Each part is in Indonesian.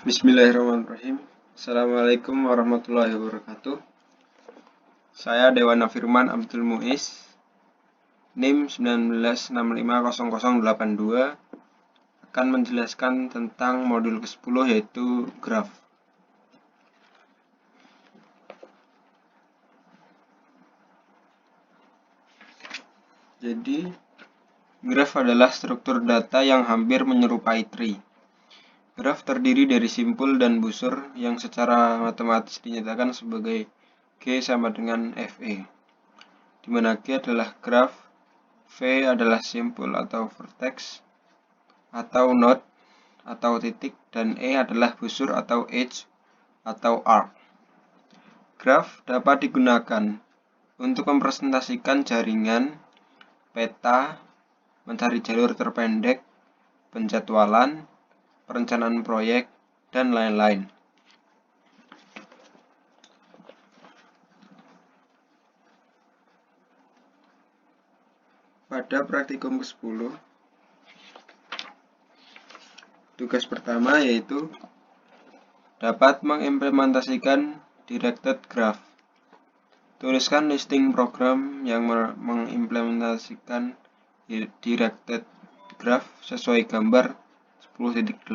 Bismillahirrahmanirrahim. Assalamualaikum warahmatullahi wabarakatuh. Saya Dewana Firman Abdul Muiz, NIM 19650082, akan menjelaskan tentang modul ke-10 yaitu graf. Jadi, graf adalah struktur data yang hampir menyerupai tree. Graf terdiri dari simpul dan busur yang secara matematis dinyatakan sebagai G sama dengan FE, di mana G adalah graf, V adalah simpul atau vertex atau node atau titik, dan E adalah busur atau edge atau arc. Graf dapat digunakan untuk mempresentasikan jaringan, peta, mencari jalur terpendek, penjadwalan, perencanaan proyek, dan lain-lain. Pada praktikum ke-10, tugas pertama yaitu dapat mengimplementasikan directed graph. Tuliskan listing program yang mengimplementasikan directed graph sesuai gambar 10.8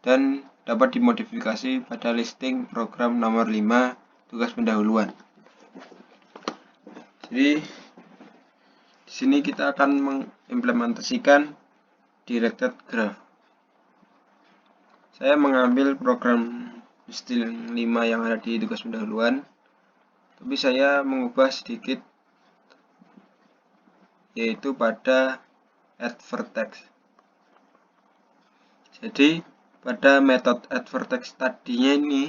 dan dapat dimodifikasi pada listing program nomor 5 tugas pendahuluan. Jadi di sini kita akan mengimplementasikan directed graph. Saya mengambil program listing 5 yang ada di tugas pendahuluan, tapi saya mengubah sedikit, yaitu pada add vertex. Jadi pada metode add vertex tadinya ini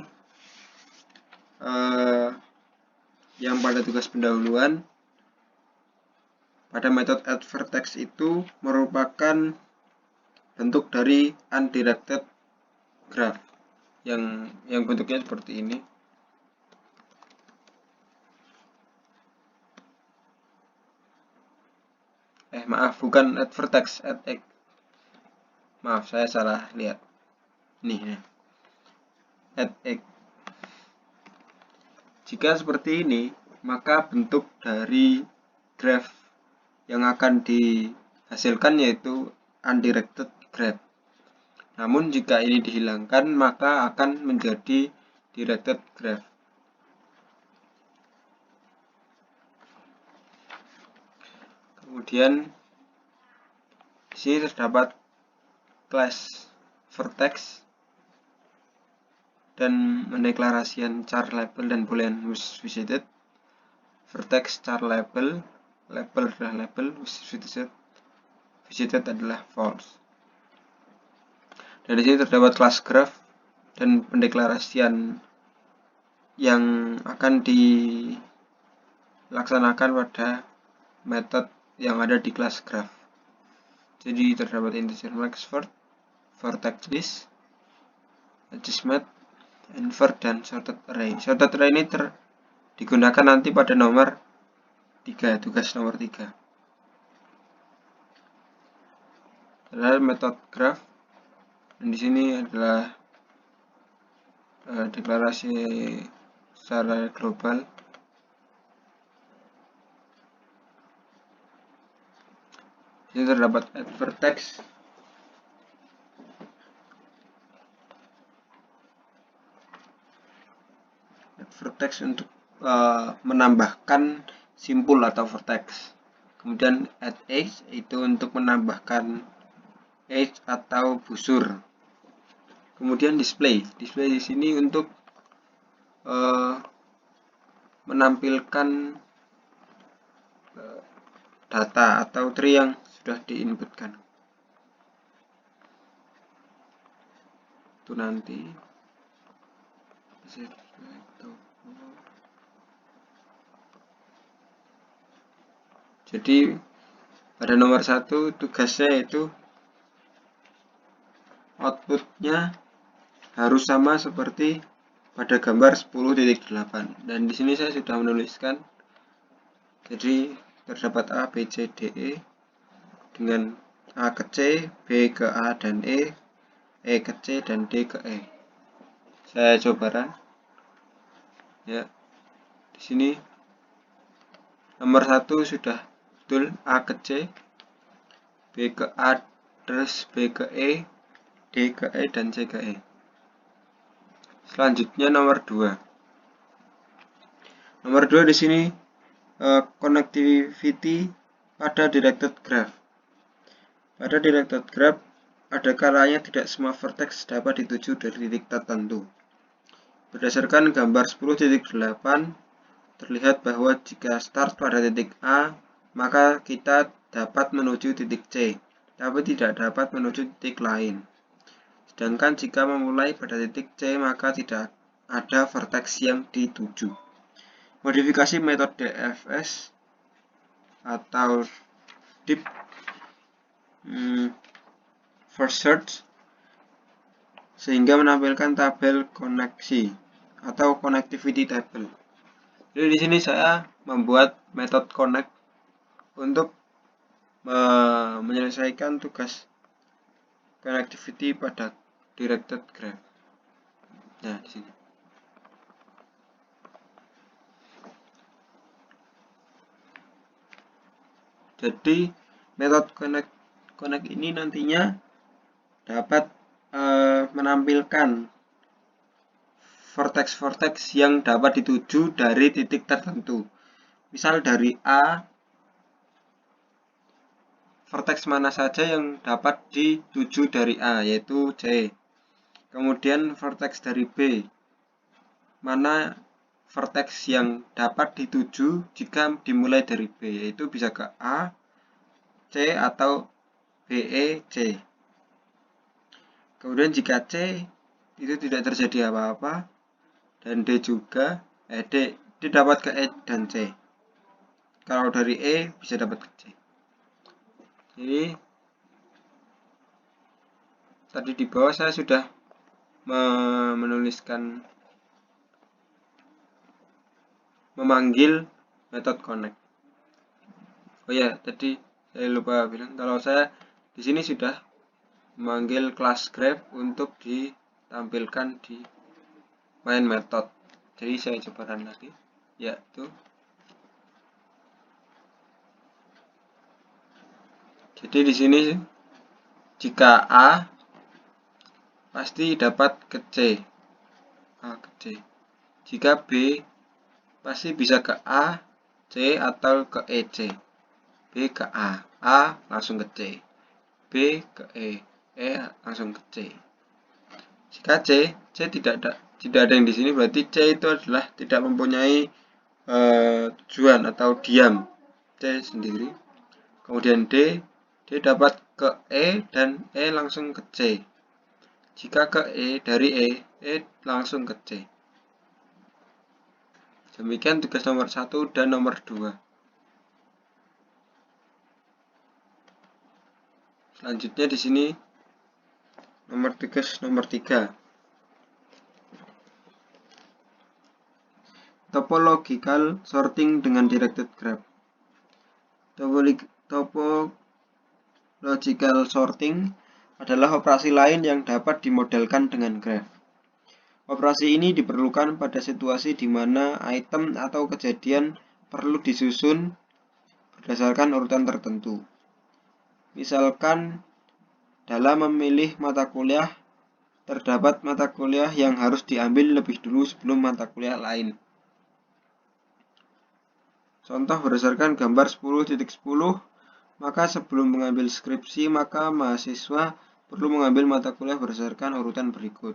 yang pada tugas pendahuluan, pada metode add vertex itu merupakan bentuk dari undirected graph yang bentuknya seperti ini. Maaf, bukan add vertex, add egg. Maaf, saya salah lihat. Nih, add egg. Jika seperti ini, maka bentuk dari graph yang akan dihasilkan yaitu undirected graph. Namun jika ini dihilangkan, maka akan menjadi directed graph. Kemudian di sini terdapat class vertex dan mendeklarasikan char label dan boolean was visited. Vertex char label adalah label, was visited adalah false. Dan di sini terdapat class graph dan pendeklarasian yang akan dilaksanakan pada metode yang ada di class graph. Jadi terdapat integer max, vertex list, adjustment, invert, dan sorted array. Sorted array ini digunakan nanti pada nomor 3, tugas nomor 3. Adalah metode graph, dan di sini adalah deklarasi secara global. Ini terdapat add vertex, untuk menambahkan simpul atau vertex. Kemudian add edge itu untuk menambahkan edge atau busur. Kemudian display di sini untuk menampilkan data atau tree yang sudah diinputkan. Itu nanti jadi pada nomor 1 tugasnya itu outputnya harus sama seperti pada gambar 10.8, dan di sini saya sudah menuliskan. Jadi terdapat A, B, C, D, E dengan A ke C, B ke A dan E, E ke C, dan D ke E. Saya coba ya. Di sini nomor 1 sudah betul, A ke C, B ke A, terus B ke E, D ke E, dan C ke E. Selanjutnya nomor 2. Nomor 2 di sini connectivity pada directed graph. Pada directed graph, ada kalanya tidak semua vertex dapat dituju dari titik tertentu. Berdasarkan gambar 10.8, terlihat bahwa jika start pada titik A, maka kita dapat menuju titik C, tapi tidak dapat menuju titik lain. Sedangkan jika memulai pada titik C, maka tidak ada vertex yang dituju. Modifikasi metode DFS atau Deep First Search sehingga menampilkan tabel koneksi atau connectivity table. Jadi di sini saya membuat metode connect untuk menyelesaikan tugas connectivity pada directed graph. Nah, di sini. Jadi metode connect ini nantinya dapat menampilkan vertex-vertex yang dapat dituju dari titik tertentu. Misal dari A, vertex mana saja yang dapat dituju dari A, yaitu C. Kemudian vertex dari B, mana vertex yang dapat dituju jika dimulai dari B, yaitu bisa ke A, C, atau BE, C. Kemudian jika C itu tidak terjadi apa-apa, dan D juga, D dapat ke E dan C. Kalau dari E bisa dapat ke C. Jadi tadi di bawah saya sudah memanggil metode connect. Oh ya, tadi saya lupa bilang kalau saya di sini sudah memanggil class graph untuk ditampilkan di main method. Jadi saya coba run lagi. Ya, tuh. Jadi di sini jika A pasti dapat ke C. A ke C. Jika B pasti bisa ke A, C, atau ke EC. B ke A langsung ke C. B ke E langsung ke C. Jika C tidak ada yang di sini, berarti C itu adalah tidak mempunyai tujuan atau diam. C sendiri. Kemudian D dapat ke E dan E langsung ke C. Jika ke E dari E langsung ke C. Demikian tugas nomor 1 dan nomor 2. Selanjutnya di sini tugas nomor 3. Topological sorting dengan directed graph. Topological sorting adalah operasi lain yang dapat dimodelkan dengan graph. Operasi ini diperlukan pada situasi di mana item atau kejadian perlu disusun berdasarkan urutan tertentu. Misalkan dalam memilih mata kuliah, terdapat mata kuliah yang harus diambil lebih dulu sebelum mata kuliah lain. Contoh berdasarkan gambar 10.10, maka sebelum mengambil skripsi, maka mahasiswa perlu mengambil mata kuliah berdasarkan urutan berikut.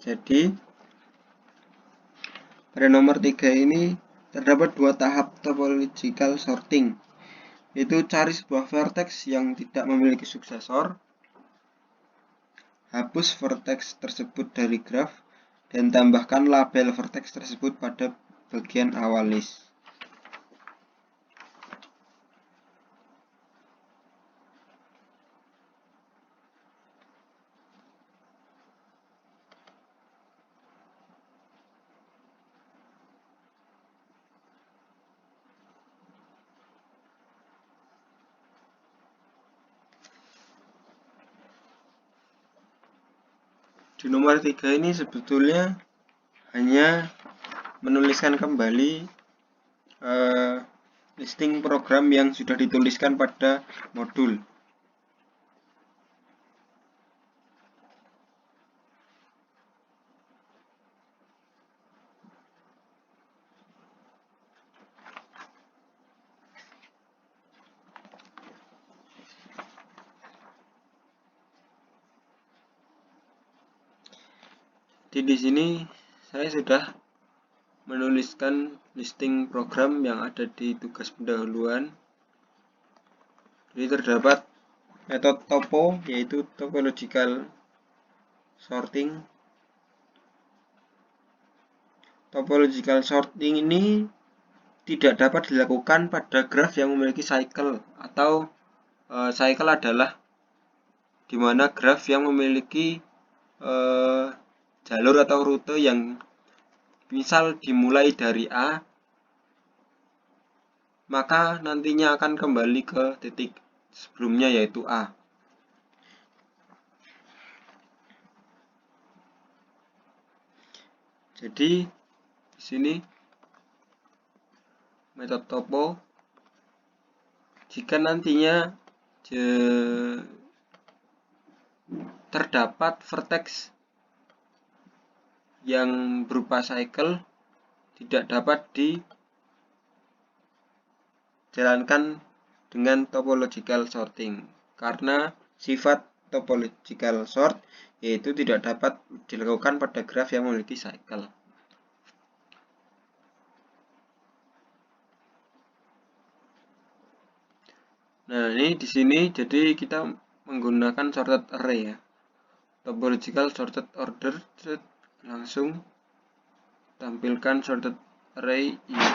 Jadi pada nomor 3 ini terdapat 2 tahap topological sorting, yaitu cari sebuah vertex yang tidak memiliki suksesor, hapus vertex tersebut dari graf, dan tambahkan label vertex tersebut pada bagian awal list. Di nomor 3 ini sebetulnya hanya menuliskan kembali listing program yang sudah dituliskan pada modul. Di sini saya sudah menuliskan listing program yang ada di tugas pendahuluan. Jadi terdapat metode topo, yaitu topological sorting. Topological sorting ini tidak dapat dilakukan pada graf yang memiliki cycle, atau cycle adalah dimana graf yang memiliki jalur atau rute yang misal dimulai dari A, maka nantinya akan kembali ke titik sebelumnya yaitu A. Jadi di sini metode topo, jika nantinya terdapat vertex yang berupa cycle, tidak dapat dijalankan dengan topological sorting, karena sifat topological sort yaitu tidak dapat dilakukan pada graf yang memiliki cycle. Nah, ini di sini jadi kita menggunakan sorted array ya. Topological sorted order, langsung tampilkan sorted array ini.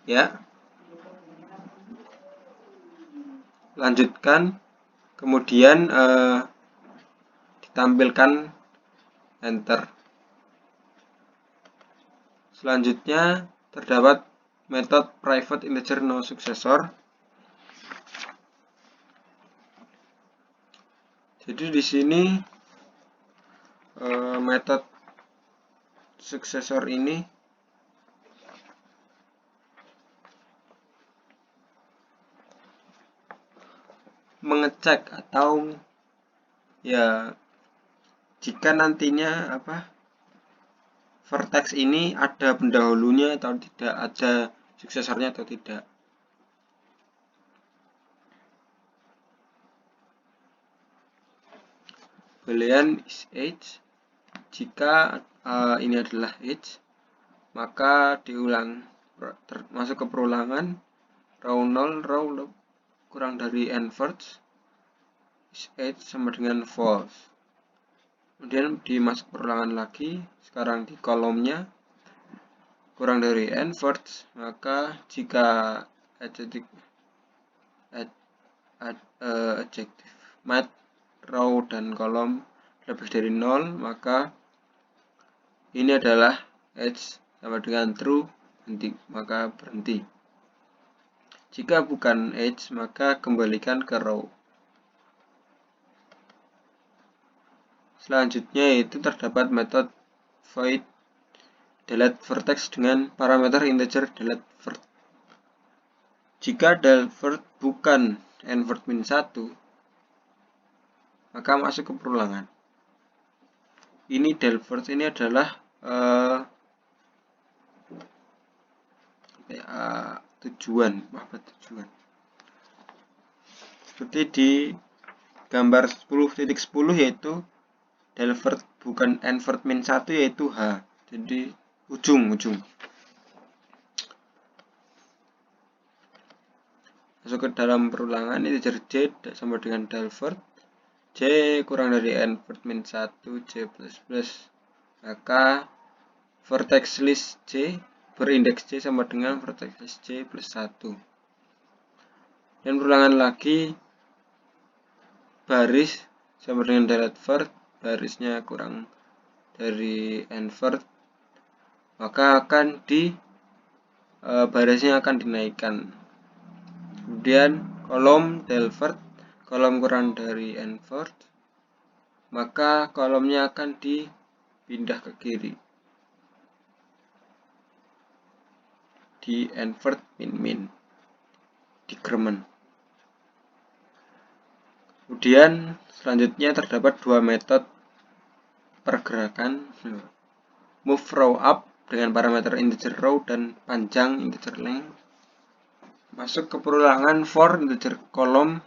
Ya. Lanjutkan, kemudian ditampilkan enter. Selanjutnya terdapat metode private integer no successor. Jadi di sini metode successor ini mengecek atau ya jika nantinya vertex ini ada pendahulunya atau tidak, ada suksesornya atau tidak. Boolean is age. Jika ini adalah age, maka diulang, masuk ke perulangan, row 0, row kurang dari n-first, is age sama dengan false. Kemudian dimasuk perulangan lagi, sekarang di kolomnya kurang dari n-first, maka jika adjective mat row dan kolom lebih dari 0, maka ini adalah age sama dengan true, maka berhenti. Jika bukan age, maka kembalikan ke row. Selanjutnya yaitu terdapat metode void delete vertex dengan parameter integer delete vert. Jika delvert bukan n-vert min 1, maka masuk ke perulangan. Ini delvert ini adalah tujuan. Seperti di gambar 10.10 yaitu delvert bukan n-vert min 1 yaitu H. Jadi ujung. Masuk ke dalam perulangan, integer J sama dengan delvert J kurang dari n-vert min 1 J plus, maka vertex list J berindeks J sama dengan vertex list J plus 1. Dan perulangan lagi, baris sama dengan delete vert, barisnya kurang dari n-vert, maka akan barisnya akan dinaikkan kemudian kolom delvert, kolom kurang dari invert, maka kolomnya akan dipindah ke kiri, di invert min, decrement. Kemudian selanjutnya terdapat dua metode pergerakan, move row up dengan parameter integer row dan panjang integer length, masuk ke perulangan for integer kolom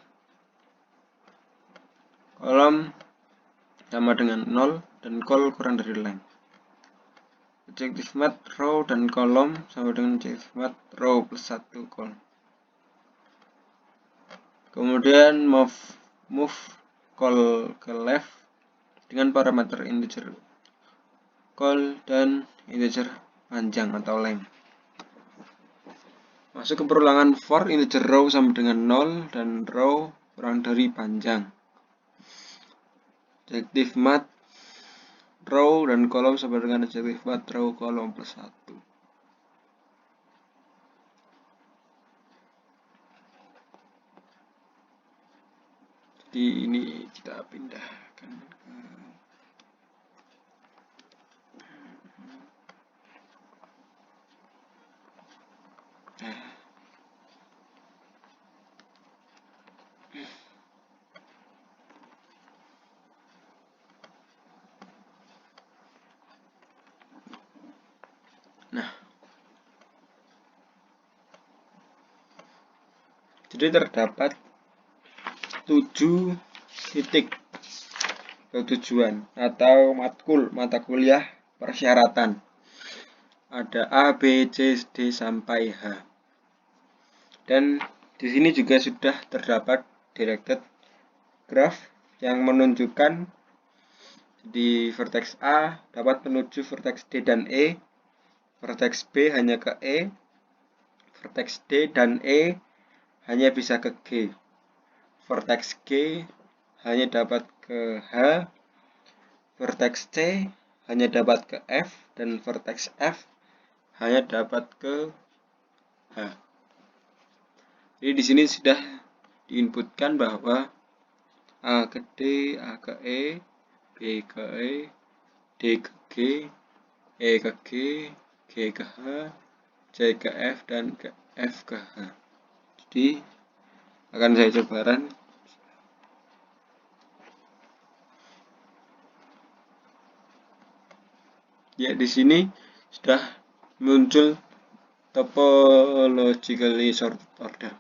sama dengan 0 dan call kurang dari length. Objective math row dan kolom sama dengan objective math row plus 1 call. Kemudian move call ke left dengan parameter integer call dan integer panjang atau length. Masuk ke perulangan for integer row sama dengan 0 dan row kurang dari panjang. Objective math row dan kolom sama dengan objective math row kolom plus 1. Jadi ini kita pindahkan ke jadi terdapat 7 titik tujuan atau matkul mata kuliah persyaratan. Ada A, B, C, D sampai H. Dan di sini juga sudah terdapat directed graph yang menunjukkan di vertex A dapat menuju vertex D dan E, vertex B hanya ke E, vertex D dan E hanya bisa ke G, vertex G hanya dapat ke H, vertex C hanya dapat ke F, dan vertex F hanya dapat ke H. Jadi di sini sudah diinputkan bahwa A ke D, A ke E, B ke E, D ke G, E ke G, G ke H, C ke F, dan ke F ke H. Jadi akan saya coba run. Ya, di sini sudah muncul topologically sorted order.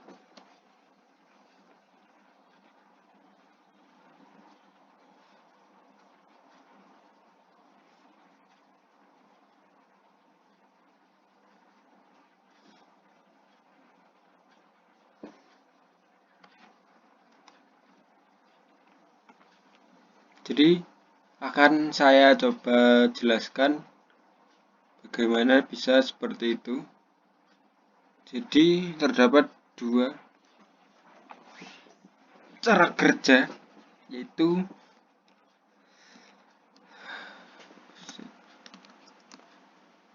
Jadi akan saya coba jelaskan bagaimana bisa seperti itu. Jadi terdapat dua cara kerja, yaitu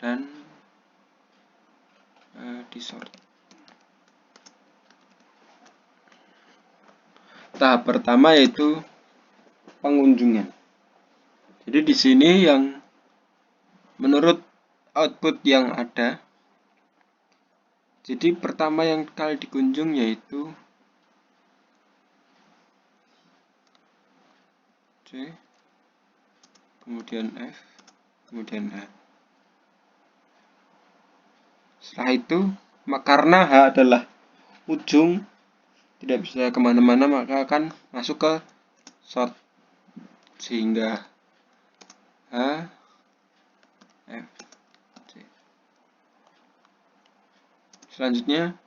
dan disort. Tahap pertama yaitu pengunjungan. Jadi di sini yang menurut output yang ada, jadi pertama yang kali dikunjung yaitu C, kemudian F, kemudian H. Setelah itu, karena H adalah ujung, tidak bisa kemana-mana, maka akan masuk ke sort, sehingga H, F, C. Selanjutnya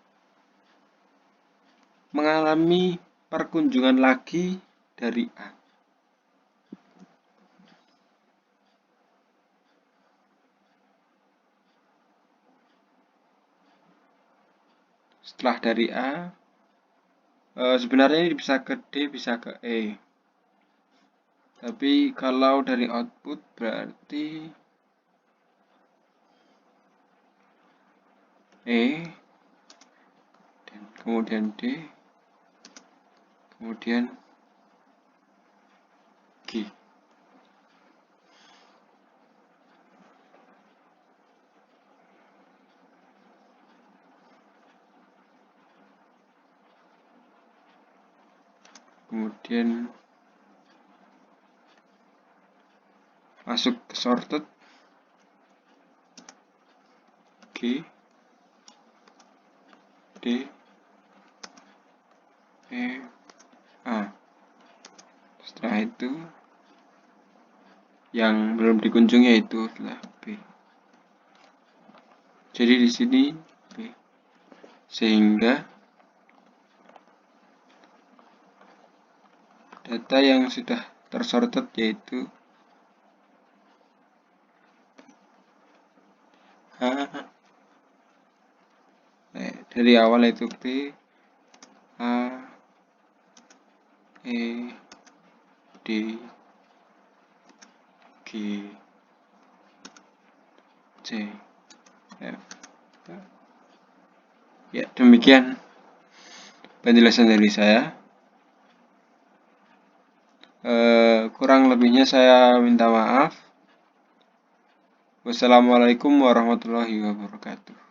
mengalami perkunjungan lagi dari A. Setelah dari A, sebenarnya ini bisa ke D, bisa ke E. Tapi kalau dari output berarti E dan K. kemudian D, kemudian G. Kemudian masuk ke sorted, G, D, E, A. Setelah itu yang belum dikunjungi yaitu adalah B. Jadi di sini B. Sehingga data yang sudah tersorted yaitu A. Dari awal itu T, A, E, D, G, C, F. Ya, demikian penjelasan dari saya. Kurang lebihnya saya minta maaf. Wassalamualaikum warahmatullahi wabarakatuh.